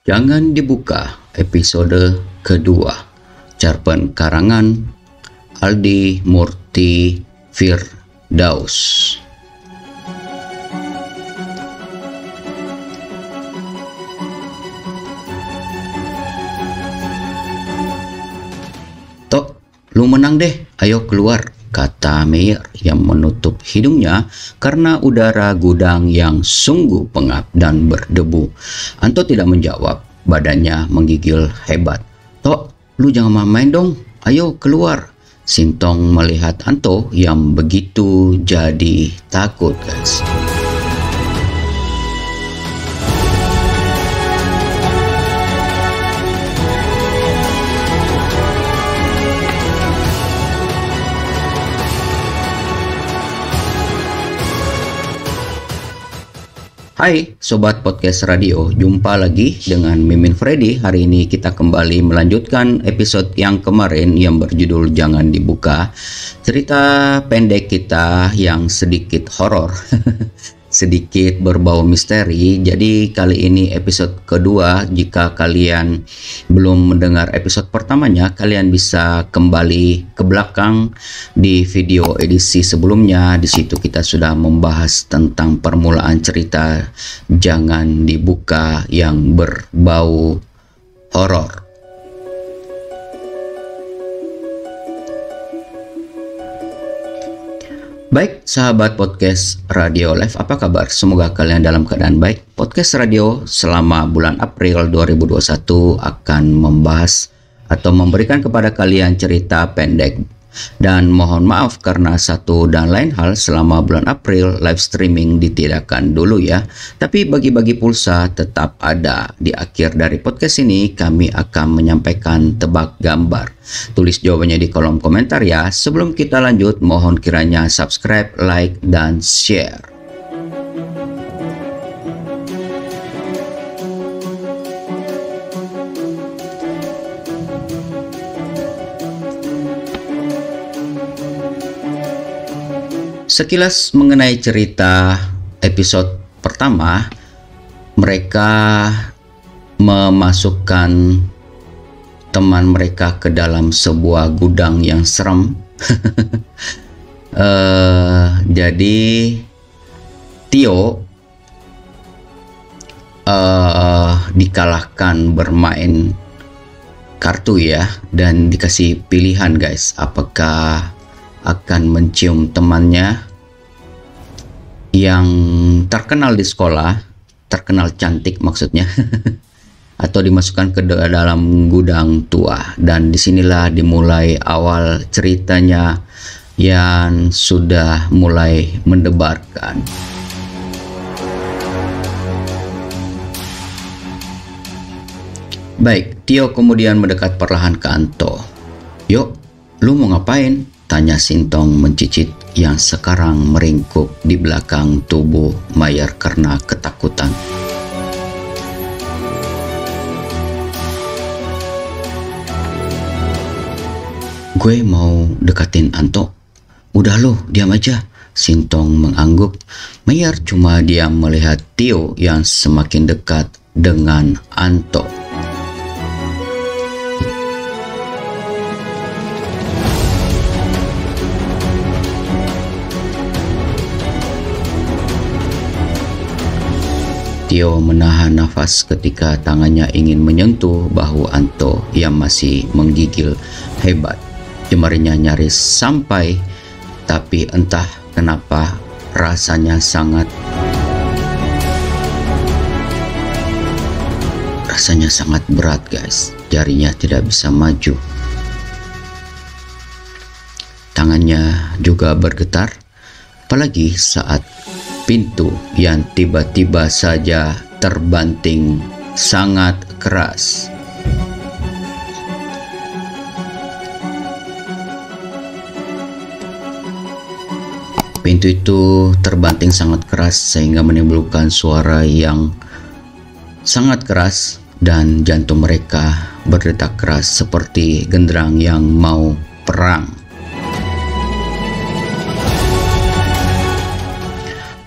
Jangan dibuka episode kedua. Cerpen karangan Aldi Murti Firdaus. Tok, lu menang deh, ayo keluar, kata Meyer yang menutup hidungnya karena udara gudang yang sungguh pengap dan berdebu. Anto tidak menjawab, badannya menggigil hebat. Tok, lu jangan main dong, ayo keluar. Sintong melihat Anto yang begitu jadi takut, guys. Hai Sobat Podcast Radio, jumpa lagi dengan Mimin Freddy. Hari ini kita kembali melanjutkan episode yang kemarin yang berjudul Jangan Dibuka. Cerita pendek kita yang sedikit horor, sedikit berbau misteri. Jadi kali ini episode kedua. Jika kalian belum mendengar episode pertamanya, kalian bisa kembali ke belakang di video edisi sebelumnya. Di situ kita sudah membahas tentang permulaan cerita Jangan Dibuka yang berbau horor. Baik sahabat podcast Radio Live, apa kabar? Semoga kalian dalam keadaan baik. Podcast radio selama bulan April 2021 akan membahas atau memberikan kepada kalian cerita pendek. Dan mohon maaf karena satu dan lain hal selama bulan April live streaming ditidakkan dulu ya. Tapi bagi-bagi pulsa tetap ada. Di akhir dari podcast ini kami akan menyampaikan tebak gambar. Tulis jawabannya di kolom komentar ya. Sebelum kita lanjut, mohon kiranya subscribe, like, dan share. Sekilas mengenai cerita episode pertama, mereka memasukkan teman mereka ke dalam sebuah gudang yang serem. Jadi Tio dikalahkan bermain kartu ya, dan dikasih pilihan guys, apakah akan mencium temannya yang terkenal di sekolah, terkenal cantik maksudnya, atau dimasukkan ke dalam gudang tua. Dan disinilah dimulai awal ceritanya yang sudah mulai mendebarkan. Baik, Tio kemudian mendekat perlahan ke Anto. Yuk, lu mau ngapain? Tanya Sintong mencicit yang sekarang meringkuk di belakang tubuh Mayer karena ketakutan. Gue mau deketin Anto. Udah lo, diam aja. Sintong mengangguk. Mayer cuma diam melihat Tio yang semakin dekat dengan Anto. Tio menahan nafas ketika tangannya ingin menyentuh bahu Anto yang masih menggigil hebat. Jemarinya nyaris sampai, tapi entah kenapa rasanya sangat berat guys. Jarinya tidak bisa maju. Tangannya juga bergetar, apalagi saat pintu yang tiba-tiba saja terbanting sangat keras. Pintu itu terbanting sangat keras sehingga menimbulkan suara yang sangat keras dan jantung mereka berdetak keras seperti genderang yang mau perang.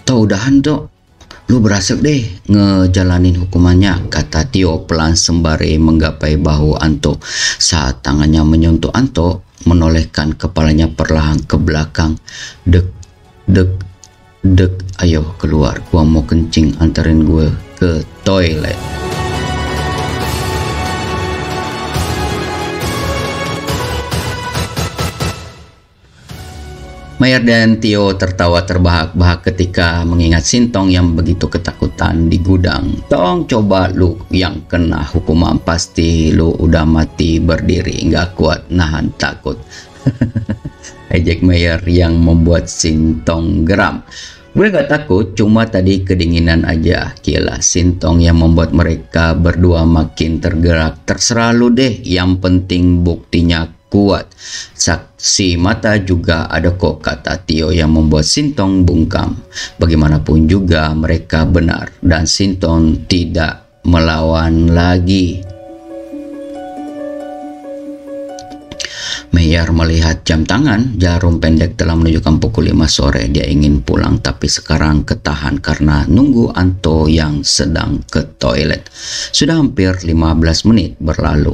Tahu udahan dok, Lu berhasil deh ngejalanin hukumannya, kata Tio pelan sembari menggapai bahu Anto. Saat tangannya menyentuh Anto, menolehkan kepalanya perlahan ke belakang. Dek, dek, dek, ayo keluar, gua mau kencing, anterin gue ke toilet. Mayer dan Tio tertawa terbahak-bahak ketika mengingat Sintong yang begitu ketakutan di gudang. Tong, coba lu yang kena hukuman, pasti lu udah mati berdiri, nggak kuat nahan takut. Ejek Mayer yang membuat Sintong geram. Gue gak takut, cuma tadi kedinginan aja. Gila, Sintong yang membuat mereka berdua makin tergerak. Terserah lu deh, yang penting buktinya kuat. Saksi mata juga ada kok, kata Tio yang membuat Sintong bungkam. Bagaimanapun juga mereka benar dan Sintong tidak melawan lagi. Mayer melihat jam tangan, jarum pendek telah menunjukkan pukul 5 sore. Dia ingin pulang tapi sekarang ketahan karena nunggu Anto yang sedang ke toilet. Sudah hampir 15 menit berlalu,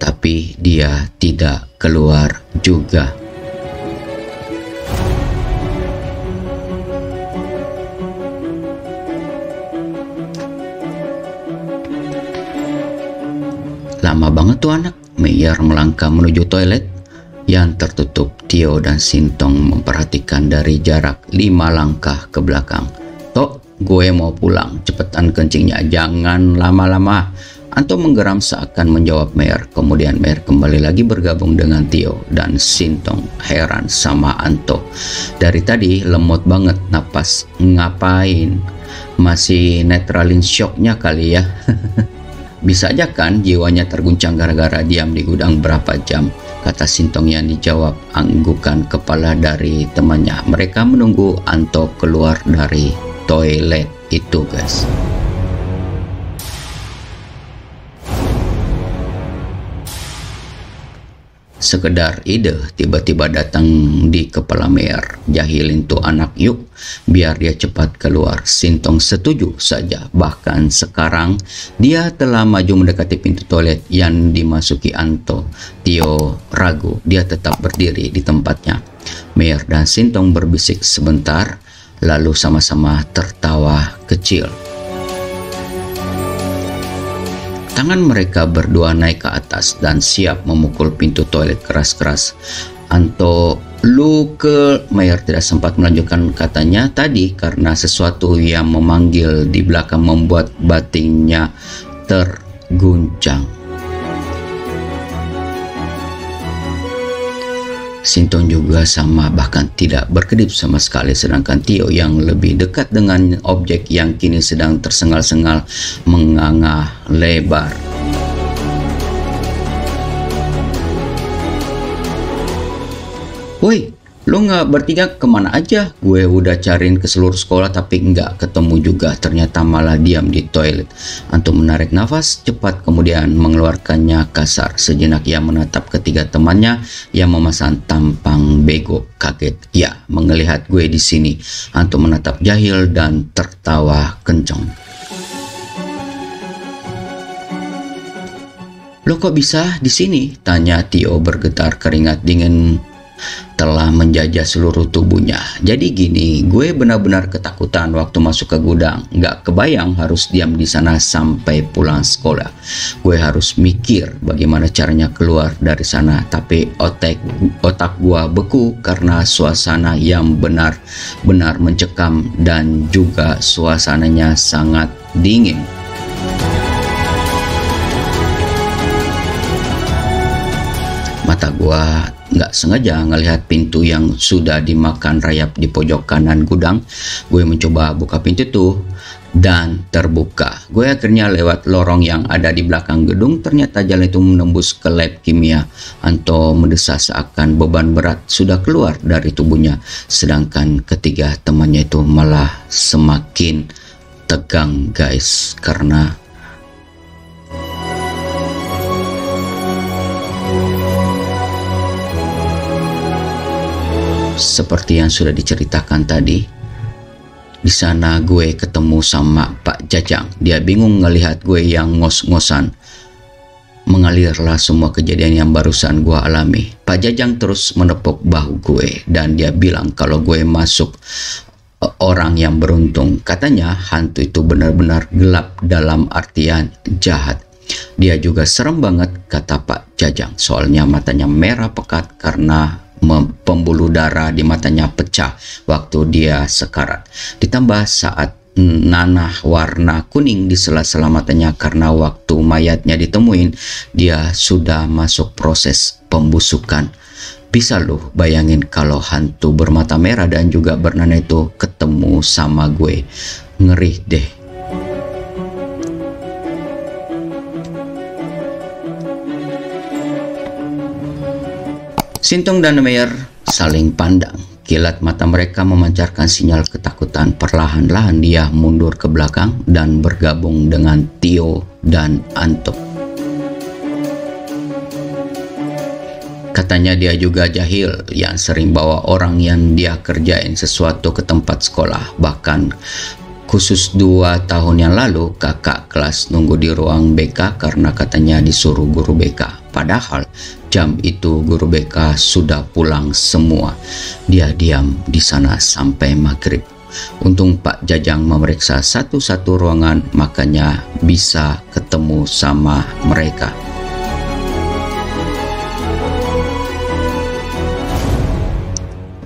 tapi dia tidak keluar juga. Lama banget tuh anak. Mayer melangkah menuju toilet yang tertutup. Tio dan Sintong memperhatikan dari jarak 5 langkah ke belakang. Tok, gue mau pulang, cepetan kencingnya, jangan lama-lama. Anto menggeram seakan menjawab Mayer. Kemudian Mayer kembali lagi bergabung dengan Tio dan Sintong heran sama Anto. Dari tadi lemot banget napas, ngapain? Masih netralin shocknya kali ya. Bisa aja kan jiwanya terguncang gara-gara diam di gudang berapa jam, kata Sintong yang dijawab anggukan kepala dari temannya. Mereka menunggu Anto keluar dari toilet itu, guys. Sekedar ide tiba-tiba datang di kepala Mayer. Jahilin tuh anak yuk, biar dia cepat keluar. Sintong setuju saja. Bahkan sekarang dia telah maju mendekati pintu toilet yang dimasuki Anto. Tio ragu, dia tetap berdiri di tempatnya. Mayer dan Sintong berbisik sebentar, lalu sama-sama tertawa kecil. Tangan mereka berdua naik ke atas dan siap memukul pintu toilet keras-keras. Anto, lu ke... Mayer tidak sempat melanjutkan katanya tadi karena sesuatu yang memanggil di belakang membuat batinnya terguncang. Sintong juga sama, bahkan tidak berkedip sama sekali, sedangkan Tio yang lebih dekat dengan objek yang kini sedang tersengal-sengal menganga lebar. Woi, lo nggak bertiga kemana aja? Gue udah cariin ke seluruh sekolah tapi nggak ketemu juga. Ternyata malah diam di toilet. Anto menarik nafas cepat kemudian mengeluarkannya kasar. Sejenak ia menatap ketiga temannya yang memasang tampang bego. Kaget, ya, melihat gue di sini. Anto menatap jahil dan tertawa kencang. Lo kok bisa di sini? Tanya Tio bergetar, keringat dingin telah menjajah seluruh tubuhnya. Jadi gini, gue benar-benar ketakutan waktu masuk ke gudang. Nggak kebayang harus diam di sana sampai pulang sekolah. Gue harus mikir bagaimana caranya keluar dari sana. Tapi otak gue beku karena suasana yang benar-benar mencekam dan juga suasananya sangat dingin. Mata gue nggak sengaja ngelihat pintu yang sudah dimakan rayap di pojok kanan gudang. Gue mencoba buka pintu tuh dan terbuka. Gue akhirnya lewat lorong yang ada di belakang gedung. Ternyata jalan itu menembus ke lab kimia. Anto mendesah seakan beban berat sudah keluar dari tubuhnya. Sedangkan ketiga temannya itu malah semakin tegang, guys, karena seperti yang sudah diceritakan tadi, Di sana gue ketemu sama Pak Jajang. Dia bingung ngelihat gue yang ngos-ngosan. Mengalirlah semua kejadian yang barusan gue alami. Pak Jajang terus menepuk bahu gue dan dia bilang kalau gue masuk orang yang beruntung. Katanya hantu itu benar-benar gelap dalam artian jahat. Dia juga serem banget, kata Pak Jajang. Soalnya matanya merah pekat karena pembuluh darah di matanya pecah waktu dia sekarat. Ditambah saat nanah warna kuning di sela-sela matanya karena waktu mayatnya ditemuin, dia sudah masuk proses pembusukan. Bisa loh bayangin kalau hantu bermata merah dan juga bernanah itu ketemu sama gue. Ngeri deh. Sintong dan Meyer saling pandang. Kilat mata mereka memancarkan sinyal ketakutan. Perlahan-lahan dia mundur ke belakang dan bergabung dengan Tio dan Anto. Katanya dia juga jahil yang sering bawa orang yang dia kerjain sesuatu ke tempat sekolah. Bahkan khusus 2 tahun yang lalu kakak kelas nunggu di ruang BK karena katanya disuruh guru BK. Padahal jam itu guru BK sudah pulang semua. Dia diam di sana sampai maghrib. Untung Pak Jajang memeriksa satu-satu ruangan, makanya bisa ketemu sama mereka.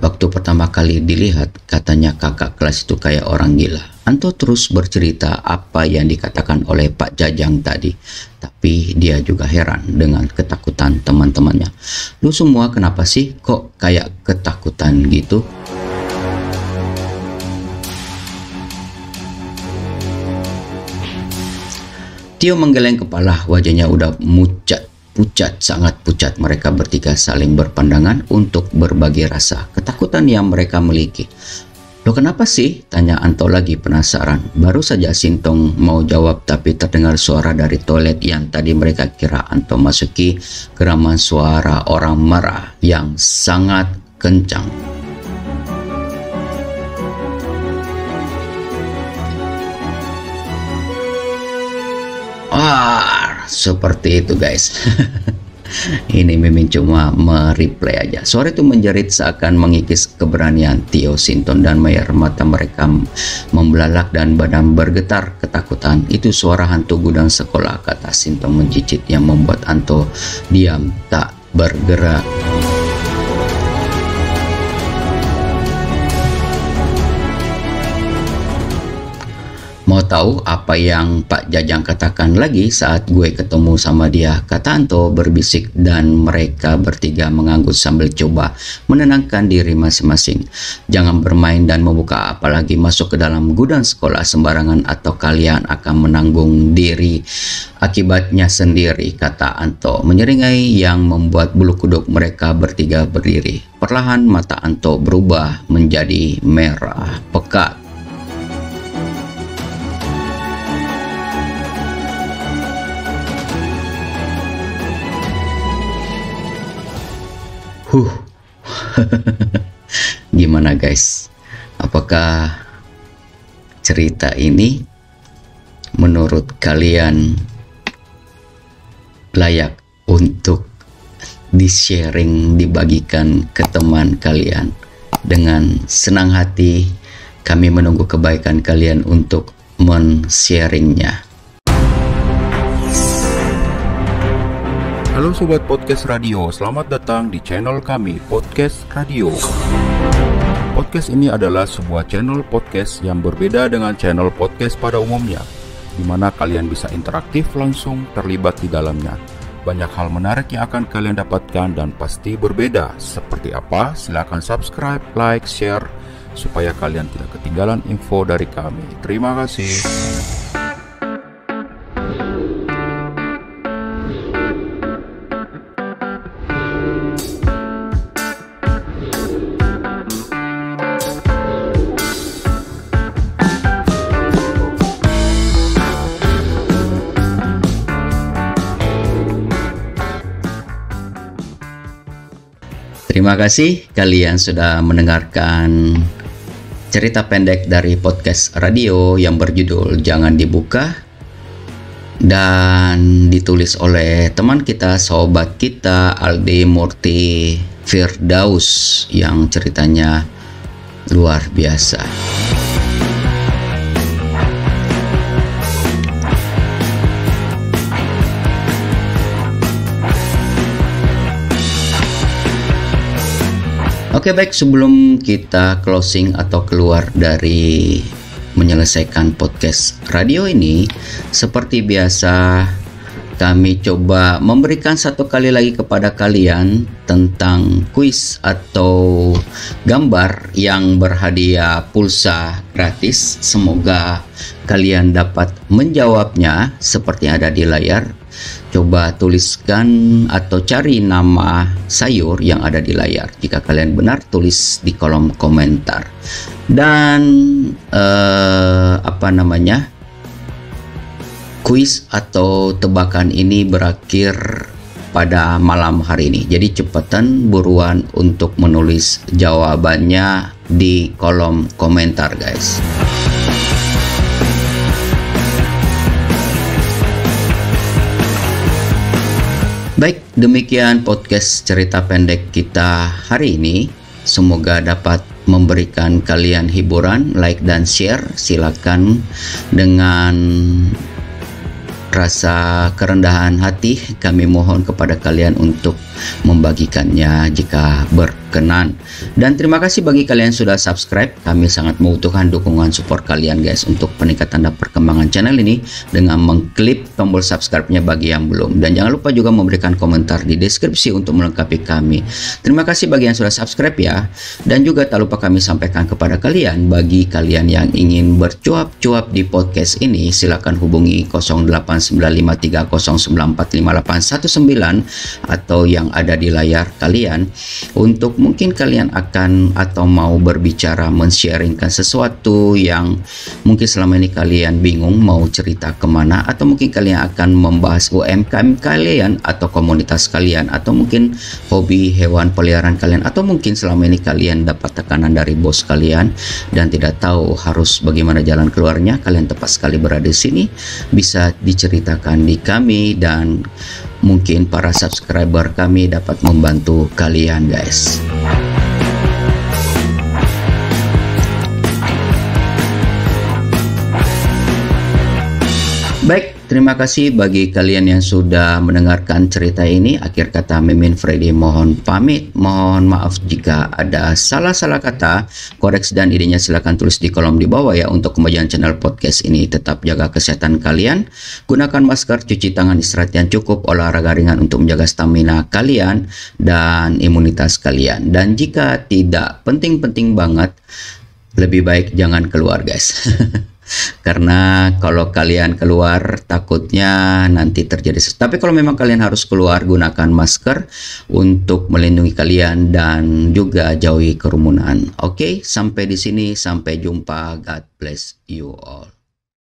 Waktu pertama kali dilihat, katanya kakak kelas itu kayak orang gila. Anto terus bercerita apa yang dikatakan oleh Pak Jajang tadi. Tapi dia juga heran dengan ketakutan teman-temannya. Lu semua kenapa sih kok kayak ketakutan gitu? Tio menggeleng kepala, wajahnya udah pucat, sangat pucat. Mereka bertiga saling berpandangan untuk berbagi rasa ketakutan yang mereka miliki. Lo kenapa sih? Tanya Anto lagi penasaran. Baru saja Sintong mau jawab tapi terdengar suara dari toilet yang tadi mereka kira Anto masuki. Geraman suara orang marah yang sangat kencang. Seperti itu guys. Ini Mimin cuma mereplay aja. Suara itu menjerit seakan mengikis keberanian Tio, Sinton, dan Meyer. Mata mereka membelalak dan badan bergetar ketakutan. Itu suara hantu gudang sekolah, kata Sinton mencicit, yang membuat Anto diam tak bergerak. Mau tahu apa yang Pak Jajang katakan lagi saat gue ketemu sama dia? Kata Anto berbisik dan mereka bertiga mengangguk sambil coba menenangkan diri masing-masing. Jangan bermain dan membuka apalagi masuk ke dalam gudang sekolah sembarangan atau kalian akan menanggung diri akibatnya sendiri, kata Anto menyeringai yang membuat bulu kuduk mereka bertiga berdiri. Perlahan mata Anto berubah menjadi merah pekat. Gimana guys? Apakah cerita ini menurut kalian layak untuk di-sharing, dibagikan ke teman kalian? Dengan senang hati kami menunggu kebaikan kalian untuk men-sharingnya. Halo Sobat Podcast Radio, selamat datang di channel kami, Podcast Radio. Podcast ini adalah sebuah channel podcast yang berbeda dengan channel podcast pada umumnya, di mana kalian bisa interaktif langsung terlibat di dalamnya. Banyak hal menarik yang akan kalian dapatkan dan pasti berbeda. Seperti apa? Silakan subscribe, like, share, supaya kalian tidak ketinggalan info dari kami. Terima kasih. Terima kasih kalian sudah mendengarkan cerita pendek dari podcast radio yang berjudul Jangan Dibuka, dan ditulis oleh teman kita, sahabat kita, Aldi Murti Firdaus, yang ceritanya luar biasa. Oke, baik, sebelum kita closing atau keluar dari menyelesaikan podcast radio ini, seperti biasa kami coba memberikan satu kali lagi kepada kalian tentang kuis atau gambar yang berhadiah pulsa gratis. Semoga kalian dapat menjawabnya seperti ada di layar. Coba tuliskan atau cari nama sayur yang ada di layar. Jika kalian benar, tulis di kolom komentar. Dan kuis atau tebakan ini berakhir pada malam hari ini. Jadi cepetan, buruan untuk menulis jawabannya di kolom komentar, guys. Baik, demikian podcast cerita pendek kita hari ini. Semoga dapat memberikan kalian hiburan. Like dan share, silakan dengan rasa kerendahan hati. Kami mohon kepada kalian untuk membagikannya jika berkenan. Dan terima kasih bagi kalian yang sudah subscribe. Kami sangat membutuhkan dukungan support kalian, guys, untuk peningkatan dan perkembangan channel ini dengan mengklik tombol subscribe-nya bagi yang belum. Dan jangan lupa juga memberikan komentar di deskripsi untuk melengkapi kami. Terima kasih bagi yang sudah subscribe ya. Dan juga tak lupa kami sampaikan kepada kalian, bagi kalian yang ingin bercuap-cuap di podcast ini, silakan hubungi 089530945819 atau yang ada di layar kalian, untuk mungkin kalian akan atau mau berbicara, men-sharingkan sesuatu yang mungkin selama ini kalian bingung mau cerita kemana, atau mungkin kalian akan membahas UMKM kalian atau komunitas kalian, atau mungkin hobi hewan peliharaan kalian, atau mungkin selama ini kalian dapat tekanan dari bos kalian dan tidak tahu harus bagaimana jalan keluarnya. Kalian tepat sekali berada di sini, bisa diceritakan di kami, dan mungkin para subscriber kami dapat membantu kalian, guys. Baik, terima kasih bagi kalian yang sudah mendengarkan cerita ini. Akhir kata, Mimin Freddy mohon pamit. Mohon maaf jika ada salah-salah kata. Koreksi dan idenya silakan tulis di kolom di bawah ya. Untuk kemajuan channel podcast ini, tetap jaga kesehatan kalian. Gunakan masker, cuci tangan, istirahat yang cukup, olahraga ringan untuk menjaga stamina kalian dan imunitas kalian. Dan jika tidak penting-penting banget, lebih baik jangan keluar, guys. Karena kalau kalian keluar takutnya nanti terjadi sesuatu. Tapi kalau memang kalian harus keluar, gunakan masker untuk melindungi kalian dan juga jauhi kerumunan. Oke, sampai di sini, sampai jumpa. God bless you all.